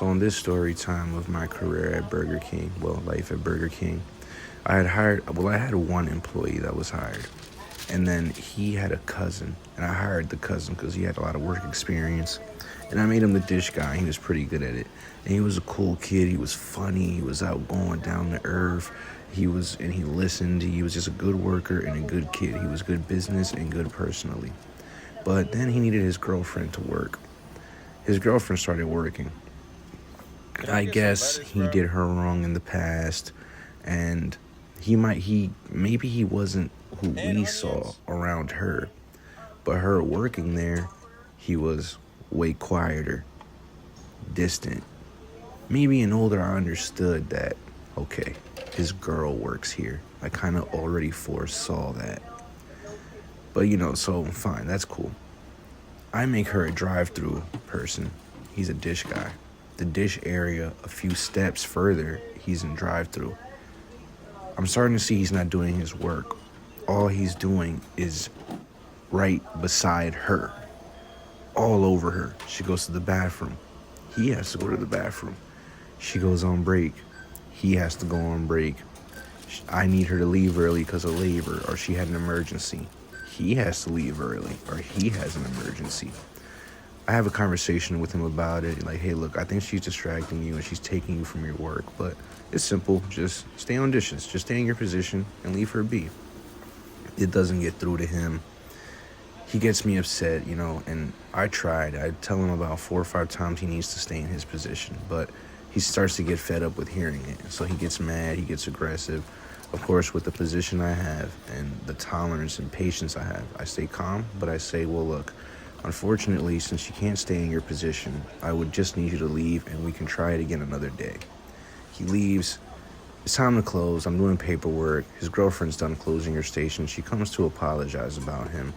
So in this story time of my career at Burger King, well, life at Burger King, I had one employee that was hired. And then he had a cousin, and I hired the cousin because he had a lot of work experience. And I made him the dish guy. He was pretty good at it. And he was a cool kid. He was funny. He was outgoing, down to earth. He listened. He was just a good worker and a good kid. He was good business and good personally. But then he needed his girlfriend to work. His girlfriend started working. I guess he did her wrong in the past, and maybe he wasn't who we saw around her, but her working there, he was way quieter, distant. Maybe in older, I understood that, okay, his girl works here. I kind of already foresaw that. But so fine, that's cool. I make her a drive-through person. He's a dish guy. The dish area, a few steps further, he's in drive-through. I'm starting to see he's not doing his work. All he's doing is right beside her, all over her. She goes to the bathroom. He has to go to the bathroom. She goes on break. He has to go on break. I need her to leave early because of labor, or she had an emergency. He has to leave early, or he has an emergency. I have a conversation with him about it, like, hey, look, I think she's distracting you and she's taking you from your work, but it's simple. Just stay on dishes. Just stay in your position and leave her be. It doesn't get through to him. He gets me upset, and I tried. I tell him about 4 or 5 times he needs to stay in his position, but he starts to get fed up with hearing it. So he gets mad, he gets aggressive. Of course, with the position I have and the tolerance and patience I have, I stay calm, but I say, well, look, unfortunately, since you can't stay in your position, I would just need you to leave and we can try it again another day. He leaves. It's time to close. I'm doing paperwork. His girlfriend's done closing her station. She comes to apologize about him.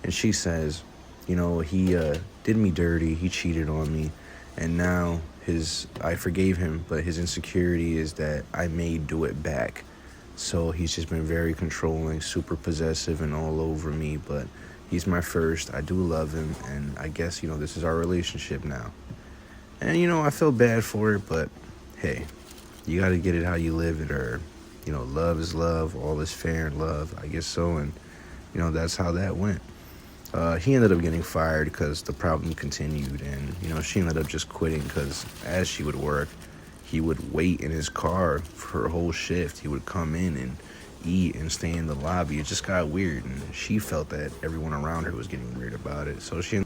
And she says, he did me dirty. He cheated on me. And now I forgave him, but his insecurity is that I may do it back. So he's just been very controlling, super possessive, and all over me. But he's my first. I do love him. And I guess, this is our relationship now. And, I feel bad for it, but hey, you got to get it how you live it, or, love is love, all is fair in love, I guess so, and, that's how that went. He ended up getting fired because the problem continued, and, she ended up just quitting because as she would work, he would wait in his car for a whole shift. He would come in and eat and stay in the lobby. It just got weird, and she felt that everyone around her was getting weird about it, so she